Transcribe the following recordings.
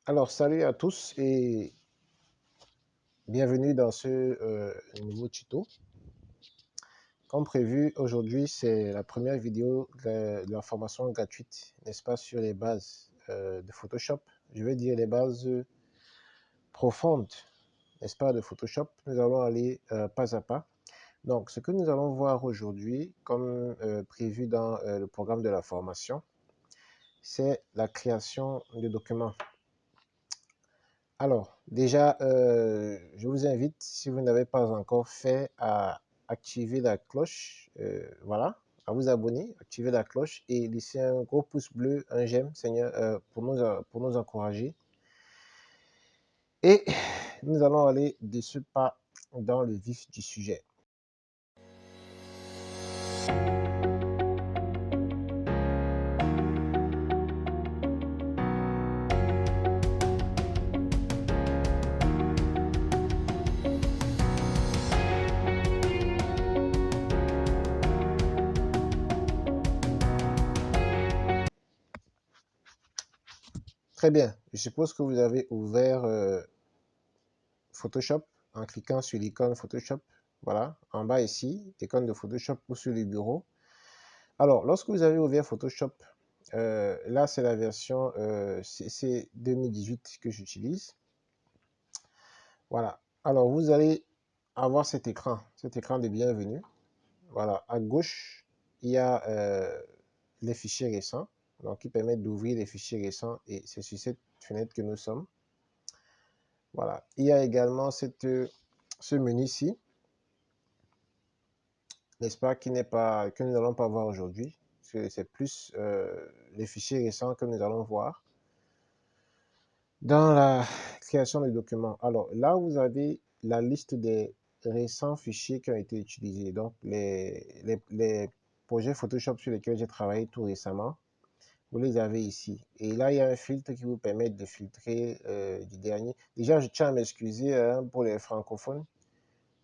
Alors, salut à tous et bienvenue dans ce nouveau tuto. Comme prévu, aujourd'hui, c'est la première vidéo de la formation gratuite, n'est-ce pas, sur les bases de Photoshop. Je vais dire les bases profondes, n'est-ce pas, de Photoshop. Nous allons aller pas à pas. Donc, ce que nous allons voir aujourd'hui, comme prévu dans le programme de la formation, c'est la création de documents. Alors, déjà, je vous invite, si vous n'avez pas encore fait, à activer la cloche, voilà, à vous abonner, activer la cloche et laisser un gros pouce bleu, un j'aime, Seigneur, pour nous encourager. Et nous allons aller de ce pas dans le vif du sujet. Très bien, je suppose que vous avez ouvert Photoshop en cliquant sur l'icône Photoshop, voilà, en bas ici, l'icône de Photoshop ou sur le bureau. Alors, lorsque vous avez ouvert Photoshop, là, c'est la version CC 2018 que j'utilise. Voilà. Alors, vous allez avoir cet écran de bienvenue. Voilà. À gauche, il y a les fichiers récents, donc qui permettent d'ouvrir les fichiers récents et c'est sur cette fenêtre que nous sommes. Voilà. Il y a également ce menu-ci, n'est-ce pas, que nous n'allons pas voir aujourd'hui. C'est plus les fichiers récents que nous allons voir dans la création des documents. Alors là, vous avez la liste des récents fichiers qui ont été utilisés. Donc, les projets Photoshop sur lesquels j'ai travaillé tout récemment, vous les avez ici. Et là, il y a un filtre qui vous permet de filtrer du dernier. Déjà, je tiens à m'excuser pour les francophones.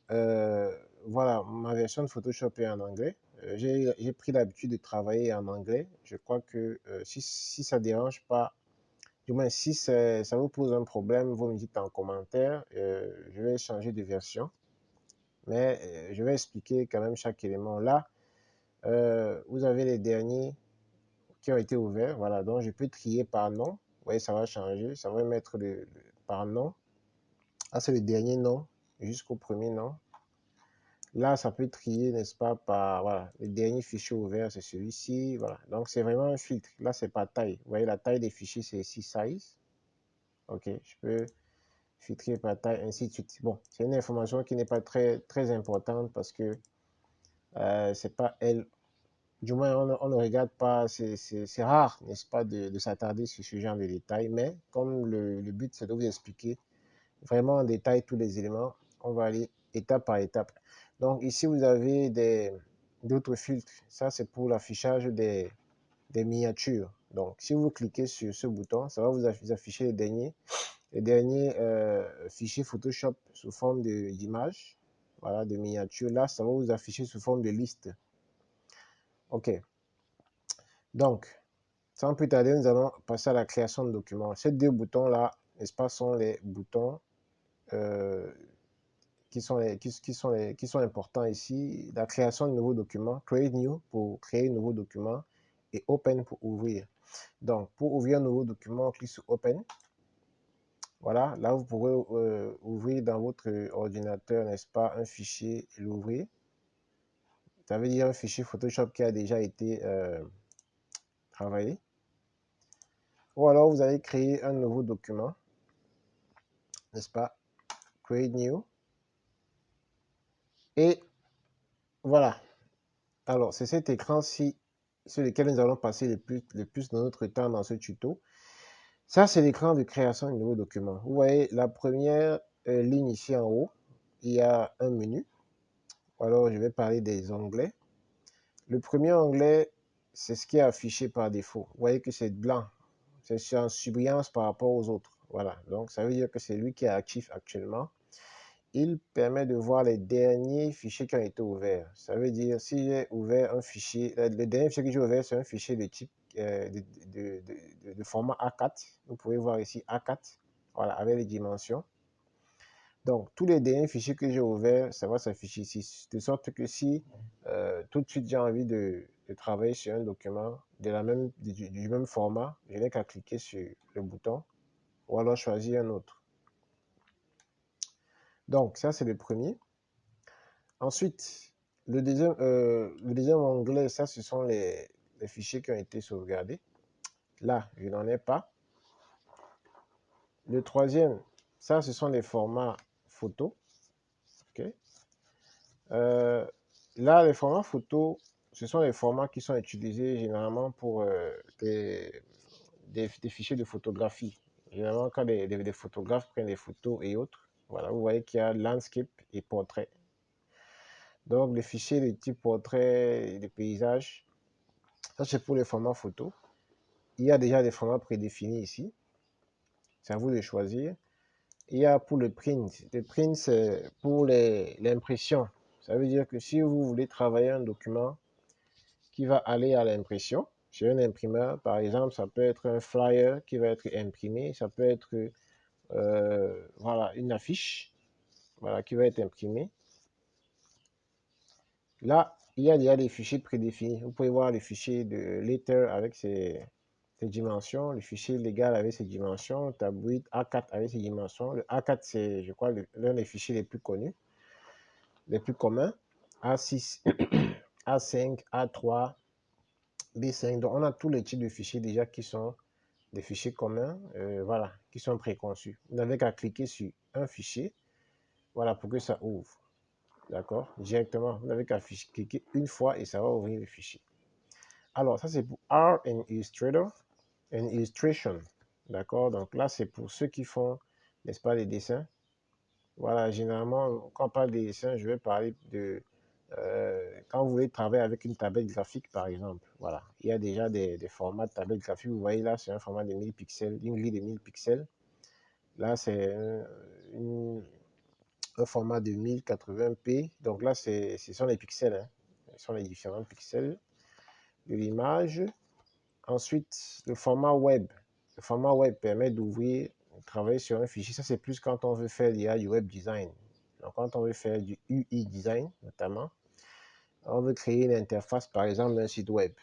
Voilà, ma version de Photoshop est en anglais. J'ai pris l'habitude de travailler en anglais. Je crois que si ça ne dérange pas, du moins si ça vous pose un problème, vous me dites en commentaire. Je vais changer de version, mais je vais expliquer quand même chaque élément. Là, vous avez les derniers qui ont été ouverts. Voilà, donc je peux trier par nom. Vous voyez, ça va changer. Ça va mettre par nom. Ah, c'est le dernier nom jusqu'au premier nom. Là, ça peut trier, n'est-ce pas, par, voilà, le dernier fichier ouvert, c'est celui-ci, voilà. Donc, c'est vraiment un filtre. Là, c'est pas taille. Vous voyez, la taille des fichiers, c'est ici, size. OK, je peux filtrer par taille, ainsi de suite. Bon, c'est une information qui n'est pas très importante parce que c'est pas elle, du moins, on ne regarde pas, c'est rare, n'est-ce pas, de s'attarder sur ce genre de détails, mais comme le but, c'est de vous expliquer vraiment en détail tous les éléments, on va aller étape par étape. Donc ici, vous avez d'autres filtres. Ça, c'est pour l'affichage des miniatures. Donc, si vous cliquez sur ce bouton, ça va vous afficher les derniers fichiers Photoshop sous forme d'image, voilà, de miniatures. Là, ça va vous afficher sous forme de liste. OK. Donc, sans plus tarder, nous allons passer à la création de documents. Ces deux boutons-là, n'est-ce pas, sont les boutons euh, qui sont importants ici. La création de nouveaux documents, Create New pour créer un nouveau document et Open pour ouvrir. Donc, pour ouvrir un nouveau document, on clique sur Open. Voilà, là, vous pourrez ouvrir dans votre ordinateur, n'est-ce pas, un fichier et l'ouvrir. Ça veut dire un fichier Photoshop qui a déjà été travaillé. Ou alors, vous allez créer un nouveau document, n'est-ce pas, Create New. Et voilà. Alors, c'est cet écran-ci sur lequel nous allons passer le plus de notre temps dans ce tuto. Ça, c'est l'écran de création de nouveau document. Vous voyez la première ligne ici en haut, il y a un menu. Alors, je vais parler des onglets. Le premier onglet, c'est ce qui est affiché par défaut. Vous voyez que c'est blanc. C'est en surbrillance par rapport aux autres. Voilà. Donc, ça veut dire que c'est lui qui est actif actuellement. Il permet de voir les derniers fichiers qui ont été ouverts. Ça veut dire, si j'ai ouvert un fichier, le dernier fichier que j'ai ouvert, c'est un fichier de type de format A4. Vous pouvez voir ici A4, voilà, avec les dimensions. Donc, tous les derniers fichiers que j'ai ouverts, ça va s'afficher ici, de sorte que si tout de suite j'ai envie de travailler sur un document du même format, je n'ai qu'à cliquer sur le bouton ou alors choisir un autre. Donc, ça, c'est le premier. Ensuite, le deuxième onglet, ça, ce sont les fichiers qui ont été sauvegardés. Là, je n'en ai pas. Le troisième, ça, ce sont les formats photos. Okay. Là, les formats photos, ce sont les formats qui sont utilisés généralement pour des fichiers de photographie. Généralement, quand des photographes prennent des photos et autres, voilà, vous voyez qu'il y a landscape et portrait. Donc, les fichiers de type portrait et de paysage, ça c'est pour les formats photos. Il y a déjà des formats prédéfinis ici. C'est à vous de choisir. Il y a pour le print. Le print, c'est pour l'impression. Ça veut dire que si vous voulez travailler un document qui va aller à l'impression, chez un imprimeur, par exemple, ça peut être un flyer qui va être imprimé, ça peut être voilà, une affiche voilà, qui va être imprimée. Là, il y a déjà des fichiers prédéfinis. Vous pouvez voir le fichier de letter avec ses dimensions, le fichier légal avec ses dimensions, le tableau A4 avec ses dimensions. Le A4, c'est, je crois, l'un des fichiers les plus connus, les plus communs. A6, A5, A3, B5. Donc, on a tous les types de fichiers déjà qui sont des fichiers communs, voilà, qui sont préconçus. Vous n'avez qu'à cliquer sur un fichier, voilà, pour que ça ouvre. D'accord? Directement, vous n'avez qu'à cliquer une fois et ça va ouvrir le fichier. Alors, ça, c'est pour R and Illustrator and Illustration. D'accord? Donc là, c'est pour ceux qui font, n'est-ce pas, les dessins. Voilà, généralement, quand on parle des dessins, je vais parler de quand vous voulez travailler avec une tablette graphique, par exemple. Voilà, il y a déjà des formats de tablette graphique. Vous voyez là, c'est un format de 1000 pixels, une grille de 1000 pixels. Là, c'est un format de 1080p. Donc là, ce sont les pixels. Hein. Ce sont les différents pixels de l'image. Ensuite, le format web. Le format web permet d'ouvrir, de travailler sur un fichier. Ça, c'est plus quand on veut faire du web design. Donc, quand on veut faire du UI design, notamment, on veut créer une interface, par exemple, d'un site web.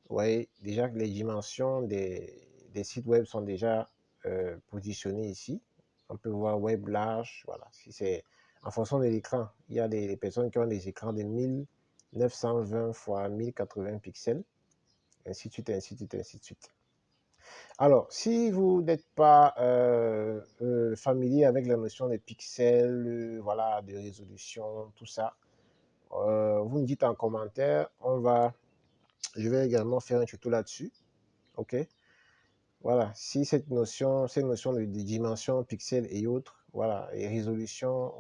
Vous voyez déjà que les dimensions des sites web sont déjà positionnées ici. On peut voir web large, voilà. Si c'est en fonction de l'écran, il y a des personnes qui ont des écrans de 1920 x 1080 pixels, ainsi de suite, ainsi de suite, ainsi de suite. Alors, si vous n'êtes pas familier avec la notion des pixels, voilà, de résolution, tout ça, vous me dites en commentaire, je vais également faire un tuto là-dessus, ok? Voilà, si cette notion de dimension, pixels et autres, voilà, et résolution,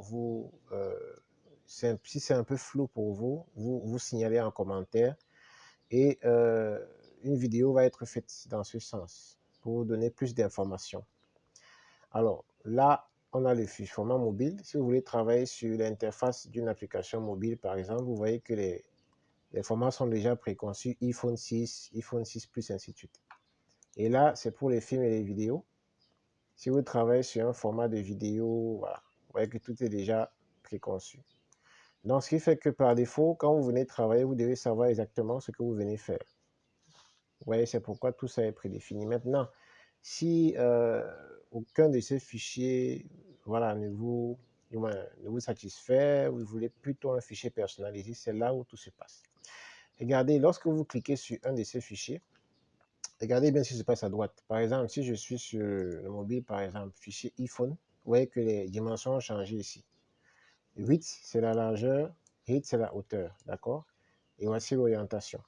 si c'est un peu flou pour vous, vous signalez en commentaire et une vidéo va être faite dans ce sens pour vous donner plus d'informations. Alors là, on a le format mobile. Si vous voulez travailler sur l'interface d'une application mobile, par exemple, vous voyez que les formats sont déjà préconçus, iPhone 6, iPhone 6 Plus, ainsi de suite. Et là, c'est pour les films et les vidéos. Si vous travaillez sur un format de vidéo, voilà, vous voyez que tout est déjà préconçu. Donc, ce qui fait que par défaut, quand vous venez travailler, vous devez savoir exactement ce que vous venez faire. Vous voyez, c'est pourquoi tout ça est prédéfini. Maintenant, si aucun de ces fichiers voilà, ne vous satisfait, vous voulez plutôt un fichier personnalisé, c'est là où tout se passe. Regardez, lorsque vous cliquez sur un de ces fichiers, regardez bien ce qui se passe à droite. Par exemple, si je suis sur le mobile, par exemple, fichier iPhone, vous voyez que les dimensions ont changé ici. 8, c'est la largeur, 8, c'est la hauteur, d'accord? Et voici l'orientation.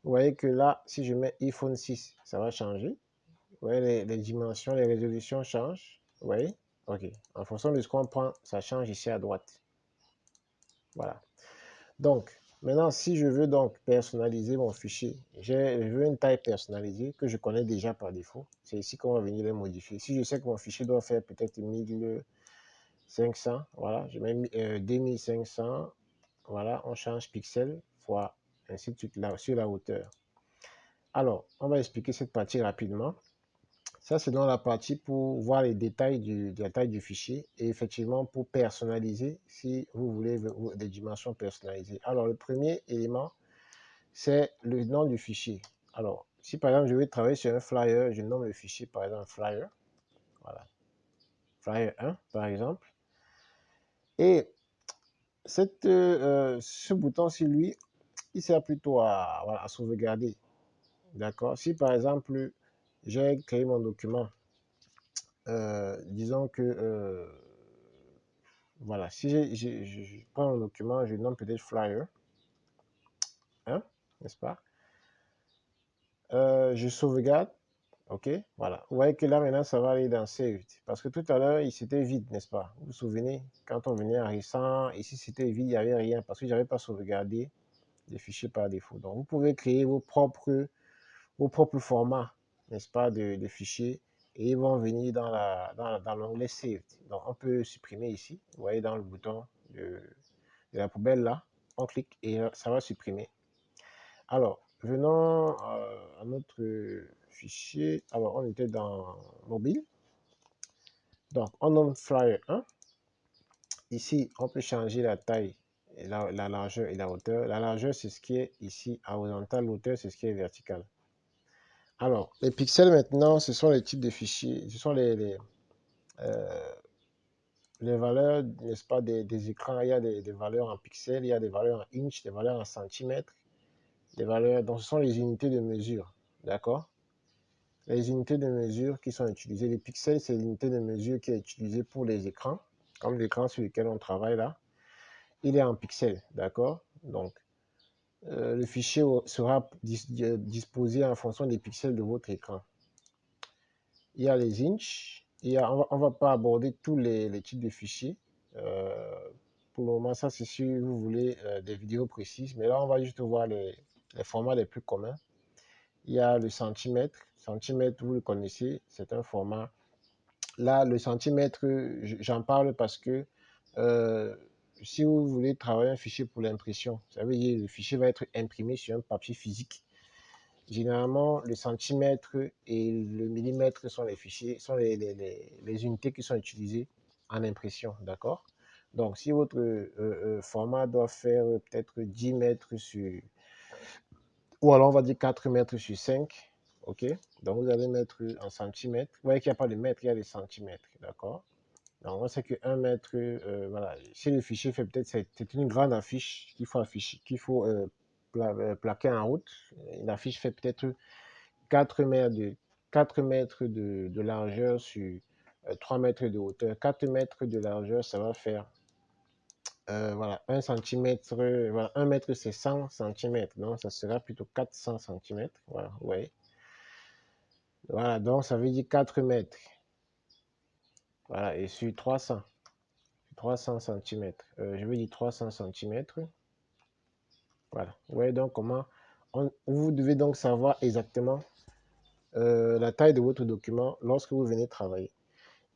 Vous voyez que là, si je mets iPhone 6, ça va changer. Vous voyez, les dimensions, les résolutions changent. Vous voyez? OK. En fonction de ce qu'on prend, ça change ici à droite. Voilà. Donc, maintenant, si je veux donc personnaliser mon fichier, je veux une taille personnalisée que je connais déjà par défaut. C'est ici qu'on va venir les modifier. Si je sais que mon fichier doit faire peut-être 1500, voilà, je mets 2500, voilà, on change pixel fois ainsi de suite là, sur la hauteur. Alors, on va expliquer cette partie rapidement. Ça, c'est dans la partie pour voir les détails de la taille du fichier et effectivement pour personnaliser si vous voulez des dimensions personnalisées. Alors, le premier élément, c'est le nom du fichier. Alors, si par exemple, je vais travailler sur un flyer, je nomme le fichier par exemple flyer. Voilà. Flyer 1, par exemple. Et ce bouton-ci, lui, il sert plutôt à, voilà, à sauvegarder. D'accord? Si par exemple, j'ai créé mon document, disons que, voilà, si je prends un document, je nomme peut-être flyer 1, n'est-ce pas? Je sauvegarde, ok? Voilà. Vous voyez que là, maintenant, ça va aller dans Saved. Parce que tout à l'heure, il s'était vide, n'est-ce pas? Vous vous souvenez, quand on venait en récent, ici, c'était vide, il n'y avait rien parce que je n'avais pas sauvegardé les fichiers par défaut. Donc, vous pouvez créer vos propres formats, n'est-ce pas, de fichiers et ils vont venir dans l'onglet Saved. Donc, on peut supprimer ici. Vous voyez dans le bouton de la poubelle là, on clique et ça va supprimer. Alors, venons à notre fichier. Alors, on était dans mobile. Donc, on nomme Flyer 1. Ici, on peut changer la taille, et la largeur et la hauteur. La largeur, c'est ce qui est ici à horizontal. L'hauteur, c'est ce qui est vertical. Alors, les pixels maintenant, ce sont les types de fichiers, ce sont euh, les valeurs, n'est-ce pas, des écrans. Il y a des valeurs en pixels, il y a des valeurs en inch, des valeurs en centimètres, des valeurs, donc ce sont les unités de mesure, d'accord? Les unités de mesure qui sont utilisées, les pixels, c'est l'unité de mesure qui est utilisée pour les écrans, comme l'écran sur lequel on travaille là, il est en pixels, d'accord? Donc, le fichier sera disposé en fonction des pixels de votre écran. Il y a les inches, on ne va pas aborder tous les types de fichiers. Euh, pour le moment, ça c'est si vous voulez des vidéos précises, mais là on va juste voir les formats les plus communs. Il y a le centimètre. Centimètre, vous le connaissez, c'est un format. Là, le centimètre, j'en parle parce que euh, si vous voulez travailler un fichier pour l'impression, ça veut dire que le fichier va être imprimé sur un papier physique. Généralement, le centimètre et le millimètre sont les fichiers, sont les unités qui sont utilisées en impression, d'accord? Donc, si votre format doit faire peut-être 10 mètres sur, ou alors on va dire 4 mètres sur 5, ok? Donc, vous allez mettre en centimètres. Vous voyez qu'il n'y a pas de mètre, il y a des centimètres, d'accord? Donc, on sait que 1 mètre, voilà, si le fichier fait peut-être, c'est une grande affiche qu'il faut afficher, qu'il faut plaquer en route. Une affiche fait peut-être 4 mètres de, 4 mètres de largeur sur 3 mètres de hauteur. 4 mètres de largeur, ça va faire voilà, 1 centimètre, voilà, 1 mètre c'est 100 centimètres, donc ça sera plutôt 400 centimètres. Voilà, ouais. Voilà, donc ça veut dire 4 mètres. Voilà, et sur 300 centimètres, je veux dire 300 centimètres. Voilà, ouais, donc comment, vous devez donc savoir exactement la taille de votre document lorsque vous venez travailler.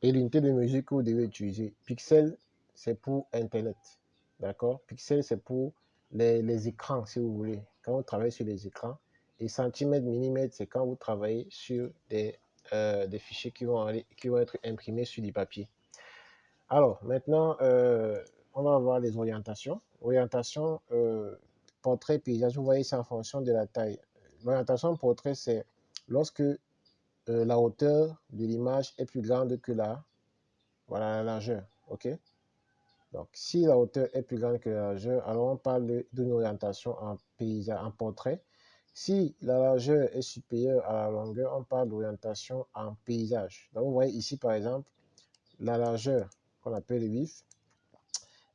Et l'unité de mesure que vous devez utiliser. Pixel, c'est pour Internet. D'accord? Pixel, c'est pour les écrans, si vous voulez. Quand vous travaillez sur les écrans. Et centimètre, millimètre, c'est quand vous travaillez sur des fichiers qui vont être imprimés sur du papier. Alors, maintenant, on va voir les orientations. Orientation, portrait, paysage. Vous voyez, c'est en fonction de la taille. L'orientation portrait, c'est lorsque la hauteur de l'image est plus grande que voilà, la largeur. OK? Donc, si la hauteur est plus grande que la largeur, alors on parle d'une orientation en paysage, en portrait. Si la largeur est supérieure à la longueur, on parle d'orientation en paysage. Donc, vous voyez ici, par exemple, la largeur, qu'on appelle le width,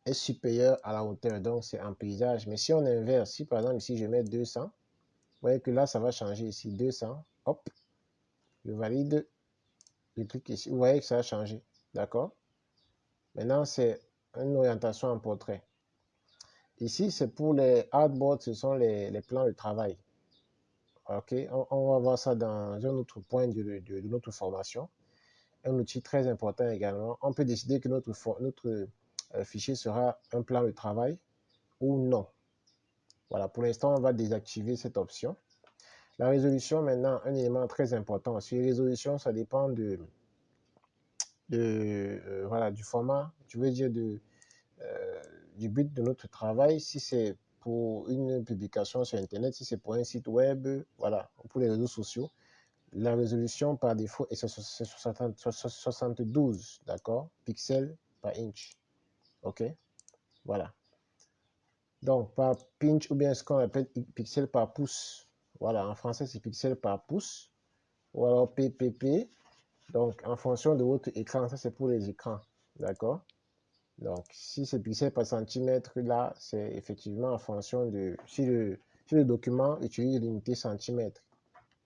est supérieure à la hauteur. Donc, c'est en paysage. Mais si on inverse, si par exemple ici, je mets 200, vous voyez que là, ça va changer ici. 200, hop, je valide, je clique ici. Vous voyez que ça a changé. D'accord? Maintenant, c'est une orientation en portrait. Ici, c'est pour les artboards, ce sont les plans de travail. OK, on va voir ça dans un autre point de notre formation. Un outil très important également. On peut décider que notre fichier sera un plan de travail ou non. Voilà, pour l'instant, on va désactiver cette option. La résolution, maintenant, un élément très important. Sur les résolutions, ça dépend voilà, du format, tu veux dire euh, du but de notre travail. Si c'est pour une publication sur Internet, si c'est pour un site web, voilà, pour les réseaux sociaux, la résolution par défaut est 72, d'accord, pixels par inch. OK, voilà. Donc, par pinch ou bien ce qu'on appelle pixels par pouce. Voilà, en français, c'est pixels par pouce. Ou alors PPP. Donc, en fonction de votre écran, ça c'est pour les écrans. D'accord? Donc, si c'est pixels par centimètre, là, c'est effectivement en fonction de. Si le document utilise l'unité centimètre,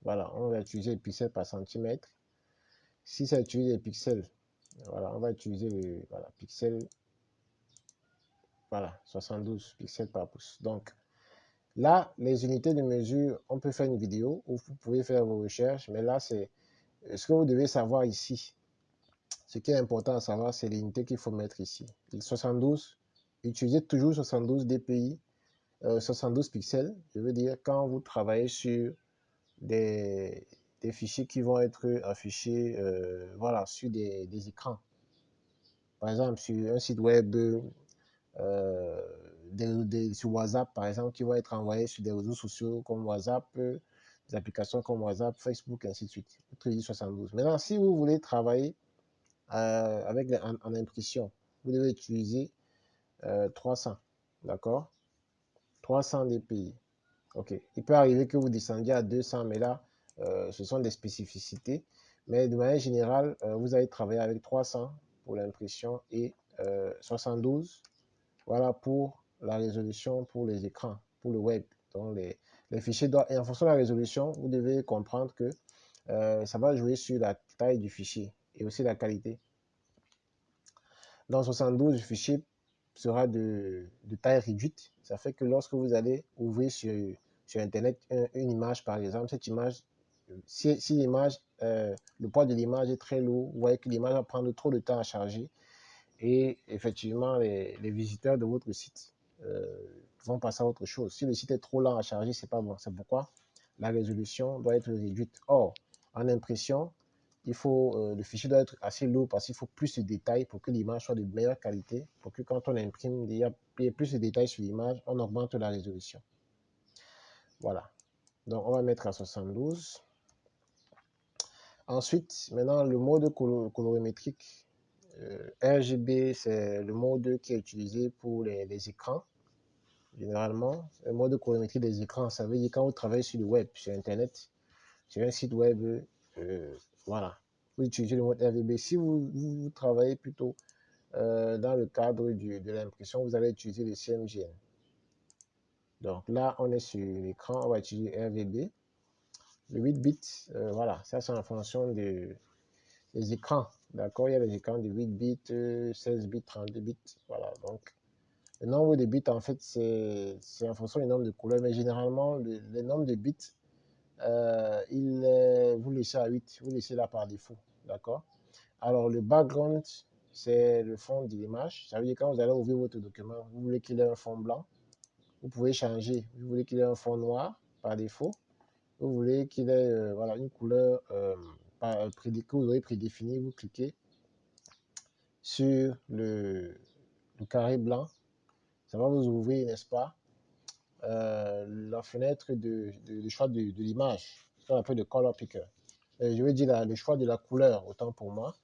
voilà, on va utiliser les pixels par centimètre. Si ça utilise les pixels, voilà, on va utiliser le voilà, pixels, voilà, 72 pixels par pouce. Donc, là, les unités de mesure, on peut faire une vidéo où vous pouvez faire vos recherches, mais là, c'est ce que vous devez savoir ici. Ce qui est important à savoir, c'est l'unité qu'il faut mettre ici. 72, utilisez toujours 72 dpi, 72 pixels, je veux dire, quand vous travaillez sur des, des fichiers qui vont être affichés voilà, sur des écrans. Par exemple, sur un site web, sur WhatsApp, par exemple, qui vont être envoyés sur des réseaux sociaux comme WhatsApp, des applications comme WhatsApp, Facebook, ainsi de suite. 72. Maintenant, si vous voulez travailler avec en impression, vous devez utiliser 300, d'accord? 300 dpi. OK. Il peut arriver que vous descendiez à 200, mais là, ce sont des spécificités. Mais de manière générale, vous allez travailler avec 300 pour l'impression et 72, voilà, pour la résolution pour les écrans, pour le web. Donc, les fichiers doivent, et en fonction de la résolution, vous devez comprendre que ça va jouer sur la taille du fichier et aussi la qualité. Dans 72, le fichier sera de taille réduite. Ça fait que lorsque vous allez ouvrir sur Internet une image, par exemple, cette image, si l'image, le poids de l'image est très lourd, vous voyez que l'image va prendre trop de temps à charger et effectivement, les visiteurs de votre site euh, vont passer à autre chose. Si le site est trop lent à charger, c'est pas bon. C'est pourquoi la résolution doit être réduite. Or, en impression, le fichier doit être assez lourd parce qu'il faut plus de détails pour que l'image soit de meilleure qualité, pour que quand on imprime, il y ait plus de détails sur l'image, on augmente la résolution. Voilà. Donc, on va mettre à 72. Ensuite, maintenant, le mode colorimétrique. RGB, c'est le mode qui est utilisé pour les écrans. Généralement, le mode colorimétrie des écrans, ça veut dire quand vous travaillez sur le web, sur Internet, sur un site web, voilà, vous utilisez le mode RGB. Si vous travaillez plutôt dans le cadre de l'impression, vous allez utiliser le CMGN. Donc là, on est sur l'écran, on va utiliser RGB. Le 8 bits, voilà, ça c'est en fonction des écrans. D'accord, il y a les écrans de 8 bits, 16 bits, 32 bits. Voilà, donc le nombre de bits, en fait, c'est en fonction du nombre de couleurs, mais généralement, le nombre de bits, vous laissez à 8, vous laissez là par défaut. D'accord? Alors, le background, c'est le fond de l'image. Ça veut dire quand vous allez ouvrir votre document, vous voulez qu'il ait un fond blanc, vous pouvez changer. Vous voulez qu'il ait un fond noir par défaut. Vous voulez qu'il ait voilà, une couleur que vous aurez prédéfinie. Vous cliquez sur le carré blanc. Ça va vous ouvrir, n'est-ce pas, la fenêtre de choix de l'image, ce qu'on appelle le color picker. Je veux dire le choix de la couleur, autant pour moi.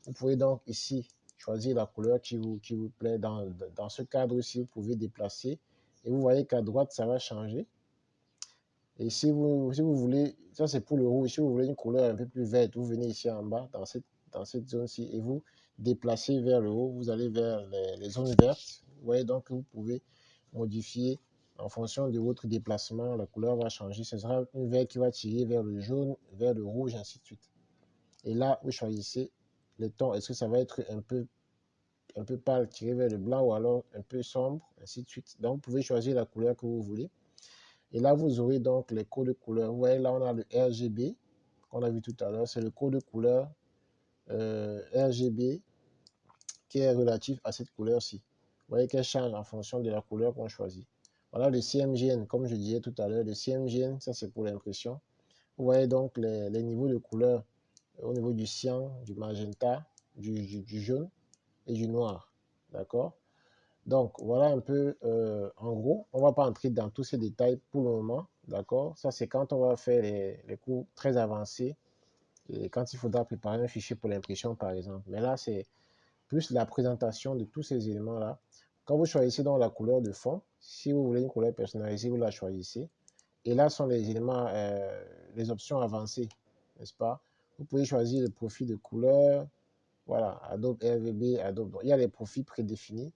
Vous pouvez donc ici choisir la couleur qui vous plaît. Dans ce cadre-ci, vous pouvez déplacer et vous voyez qu'à droite, ça va changer. Et si vous voulez, ça c'est pour le rouge, si vous voulez une couleur un peu plus verte, vous venez ici en bas, dans cette zone-ci, et vous déplacez vers le haut, vous allez vers les zones vertes. Vous voyez donc que vous pouvez modifier en fonction de votre déplacement, la couleur va changer. Ce sera une vert qui va tirer vers le jaune, vers le rouge, ainsi de suite. Et là, vous choisissez le ton. Est-ce que ça va être un peu pâle, tiré vers le blanc, ou alors un peu sombre, ainsi de suite. Donc, vous pouvez choisir la couleur que vous voulez. Et là, vous aurez donc les codes de couleur. Vous voyez, là, on a le RGB, qu'on a vu tout à l'heure. C'est le code de couleur RGB qui est relatif à cette couleur-ci. Vous voyez qu'elle change en fonction de la couleur qu'on choisit. Voilà le CMGN, comme je disais tout à l'heure, le CMGN, ça c'est pour l'impression. Vous voyez donc les niveaux de couleur au niveau du cyan, du magenta, du jaune et du noir. D'accord? Donc, voilà un peu, en gros, on ne va pas entrer dans tous ces détails pour le moment. D'accord? Ça, c'est quand on va faire les cours très avancés et quand il faudra préparer un fichier pour l'impression, par exemple. Mais là, c'est plus la présentation de tous ces éléments-là. Quand vous choisissez donc la couleur de fond, si vous voulez une couleur personnalisée, vous la choisissez. Et là sont les éléments, les options avancées, n'est-ce pas? Vous pouvez choisir le profil de couleur, voilà, Adobe RGB, Adobe. Donc, il y a les profils prédéfinis,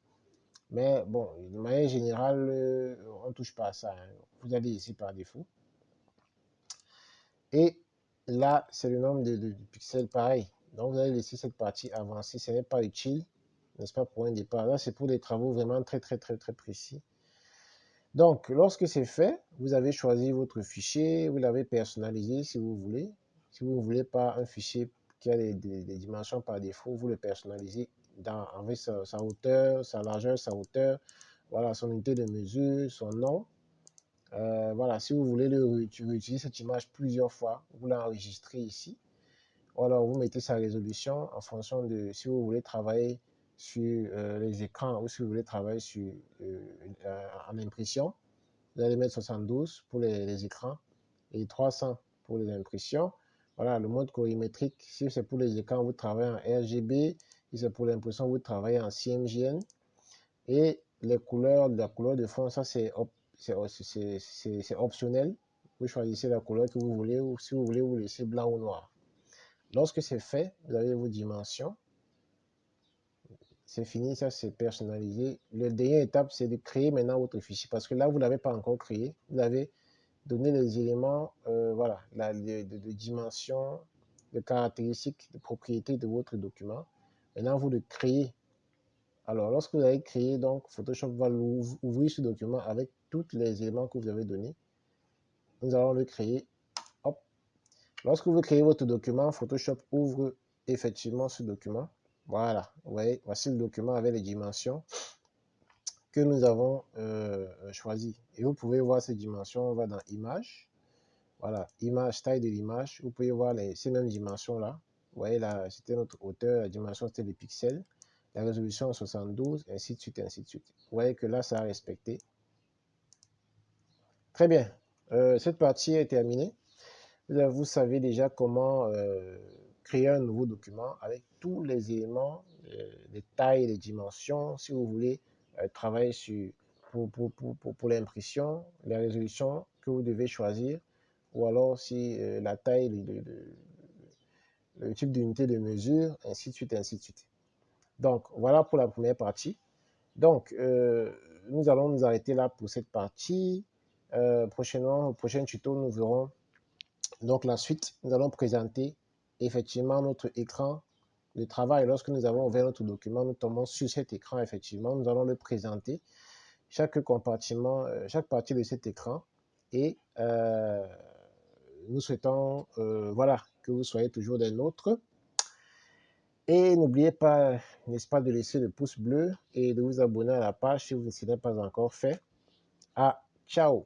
mais bon, de manière générale, on ne touche pas à ça, hein. Vous allez ici par défaut. Et là, c'est le nombre de pixels pareil. Donc, vous allez laisser cette partie avancée. Ce n'est pas utile, n'est-ce pas, pour un départ. Là, c'est pour des travaux vraiment très, très, très, très précis. Donc, lorsque c'est fait, vous avez choisi votre fichier, vous l'avez personnalisé si vous voulez. Si vous ne voulez pas un fichier qui a des dimensions par défaut, vous le personnalisez avec sa hauteur, sa largeur, sa hauteur, voilà, son unité de mesure, son nom. Voilà, si vous voulez réutiliser cette image plusieurs fois, vous l'enregistrez ici. Ou alors, vous mettez sa résolution en fonction de si vous voulez travailler sur les écrans ou si vous voulez travailler sur, en impression. Vous allez mettre 72 pour les écrans et 300 pour les impressions. Voilà, le mode colorimétrique, si c'est pour les écrans, vous travaillez en RGB. Si c'est pour l'impression, vous travaillez en CMJN. Et les couleurs, la couleur de fond, ça c'est optionnel. Vous choisissez la couleur que vous voulez ou si vous voulez, vous laissez blanc ou noir. Lorsque c'est fait, vous avez vos dimensions. C'est fini, ça c'est personnalisé. La dernière étape, c'est de créer maintenant votre fichier parce que là, vous ne l'avez pas encore créé. Vous avez donné les éléments, voilà, de dimensions, de caractéristiques, de propriétés de votre document. Maintenant, vous le créez. Alors, lorsque vous avez créé, donc, Photoshop va ouvrir ce document avec tous les éléments que vous avez donnés. Nous allons le créer. Hop. Lorsque vous créez votre document, Photoshop ouvre effectivement ce document. Voilà, vous voyez, voici le document avec les dimensions que nous avons choisies. Et vous pouvez voir ces dimensions, on va dans Images. Voilà, image, taille de l'image. Vous pouvez voir ces mêmes dimensions-là. Vous voyez là, c'était notre hauteur, la dimension c'était les pixels, la résolution 72, ainsi de suite, ainsi de suite. Vous voyez que là, ça a respecté. Très bien. Cette partie est terminée. Vous savez déjà comment créer un nouveau document avec tous les éléments, les tailles, les dimensions. Si vous voulez travailler sur, pour l'impression, la résolution que vous devez choisir, ou alors si la taille, le type d'unité de mesure, ainsi de suite, ainsi de suite. Donc, voilà pour la première partie. Donc, nous allons nous arrêter là pour cette partie. Prochainement, au prochain tuto, nous verrons donc la suite. Nous allons présenter effectivement notre écran de travail. Lorsque nous avons ouvert notre document, nous tombons sur cet écran, effectivement, nous allons le présenter, chaque compartiment, chaque partie de cet écran. Et nous souhaitons, voilà, que vous soyez toujours des nôtres. Et n'oubliez pas, n'est-ce pas, de laisser le pouce bleu et de vous abonner à la page si ce n'est pas encore fait. Ah, ciao!